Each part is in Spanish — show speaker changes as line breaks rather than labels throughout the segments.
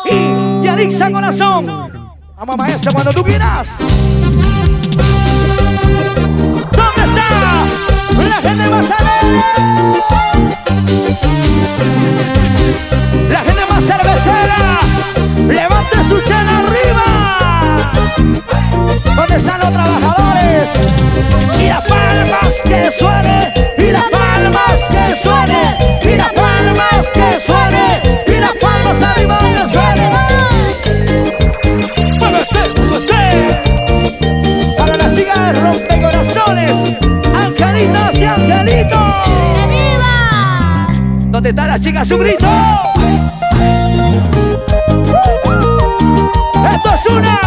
Y Yarixa Corazón. Vamos, maestra, cuando tú quieras. ¿Dónde está la gente más alegre? La gente más cervecera. Levante su chela arriba. ¿Dónde están los trabajadores? Y las palmas que suene. Y las palmas que suene. Y las palmas que suene. Y las palmas arriba que suene. Para las chicas rompecorazones, angelitos y angelitos.
¡Que viva!
¿Dónde está la chica? ¡Su grito! Esto es una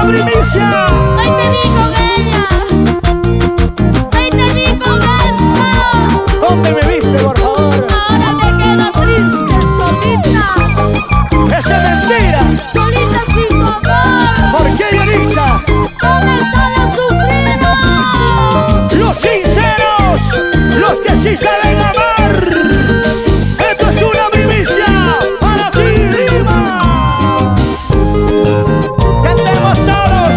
primicia.
Hoy te vi con ella. Hoy te vi con esa.
¿Dónde me viste, por favor?
Ahora me quedo triste, solita.
¡Esa es mentira!
Solita sin tu amor.
¿Por qué, Yarixa?
¿Dónde están los sufridos?
Los sinceros, los que sí saben amar. Esto es una primicia para ti, Lima. Cantemos todos.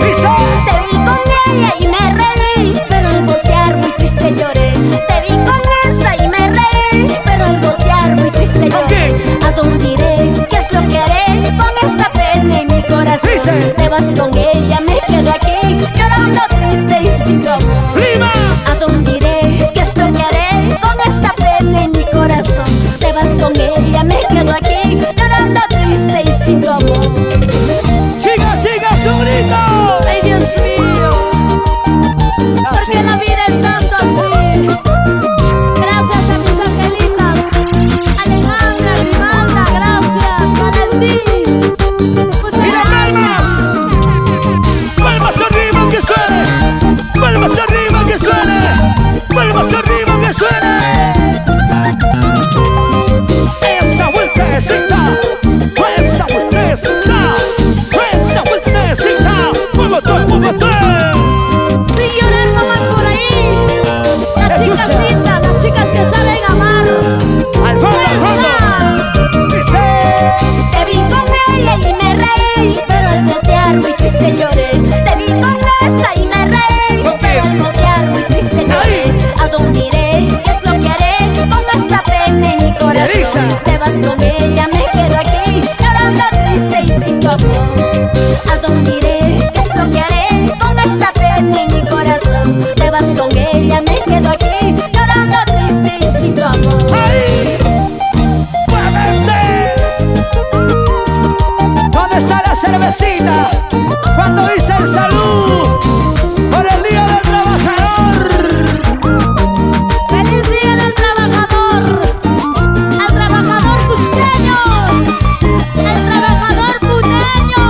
Dice.
Te vi con ella y me reí, pero al voltear muy triste lloré. Te vi con esa y me reí, pero al voltear muy triste lloré. ¿A dónde iré? ¿Qué es lo que haré con esta pena en mi corazón?
Dice.
Te vas con ella, me quedo aquí llorando triste y sin tu amor.
Lima.
¿A dónde iré? ¿Qué es lo que haré con esta pena en mi corazón? Te vas con ella, me quedo aquí llorando triste y sin tu amor.
Chicas, chicas, un grito.
Ay, Dios mío, ¿por qué la vida es tanto así? Gracias a mis angelitas, Alejandra, Grimalda, gracias, Valentín. Muchas
Mira, palmas. Palmas arriba que suene. Palmas arriba que suene. Palmas arriba que suene. Esa vueltecita. Esa vueltecita. Esa vueltecita. Muévete, muévete.
Sin llorar nomás por ahí. Las chicas
Escucha.
lindas, las chicas que saben amar.
Al fondo, al
¡Fuerza!
fondo. Dice.
Te vi con ella y me reí, pero al voltear muy triste lloré. Te vi con esa y me reí, pero al voltear muy triste lloré. ¿A dónde iré? ¿Qué es lo que haré con esta pena en mi
Yarixa.
corazón? Te vas con ella, me quedo aquí llorando triste y sin tu amor. ¿A dónde iré? ¿Qué es lo que haré con esta pena en mi corazón? Te vas con ella, me quedo aquí llorando triste y sin tu amor.
Ahí. Muévete. ¿Dónde está la cervecita? Cuando dicen salud por el Día del Trabajador.
¡Feliz día del trabajador! ¡Al trabajador cusqueño! ¡Al trabajador puneño!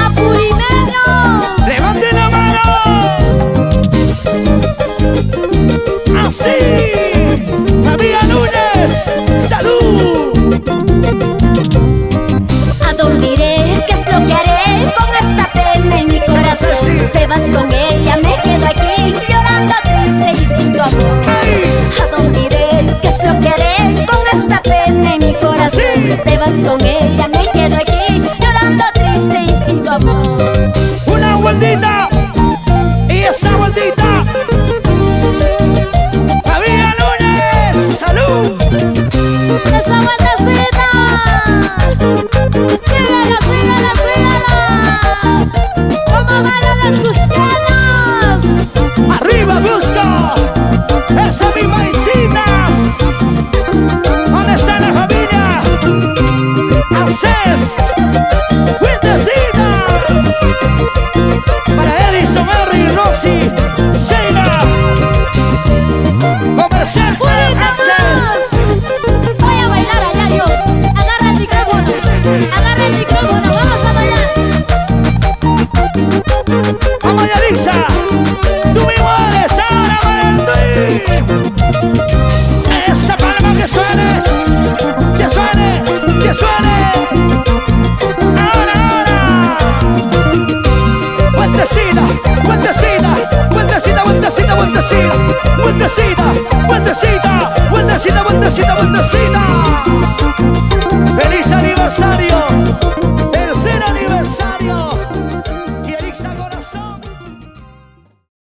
¡Apurimeños!
¡Levanten la mano! ¡Así! ¡María Núñez! ¡Salud!
¿A dónde iré? ¿Qué es lo que haré con esta pena en mi corazón? Te vas con ella, me quedo aquí llorando triste y sin tu amor. ¿A dónde iré? ¿Qué es lo que haré con esta pena en mi corazón? Te vas con ella, me quedo aquí llorando triste y sin tu amor.
¡Una vueltita! ¡Y esa vueltita! ¡María Núñez! ¡Salud!
¡Esa vueltecita! ¡Síguela, síguela, síguela! ¡Como bailan los cusqueños!
¡Arriba, busca! ¡Esa mi maicitas! ¿Dónde está la familia? ¡Access! ¡Vueltecita! Para Edison, Harry, Rosy, Seiba. Comercial para Access.
Voy a bailar allá yo. Agarra el micrófono. Agarra el micrófono. Vamos a bailar.
Vamos, Yarixa. Tú mismo eres Ana Valentín. Esa palma que suene. Que suene. Que suene. Ahora, ahora. Vueltecita, vueltecita, vueltecita, vueltecita, vueltecita. Vueltecita, vueltecita, vueltecita, vueltecita, vueltecita. Feliz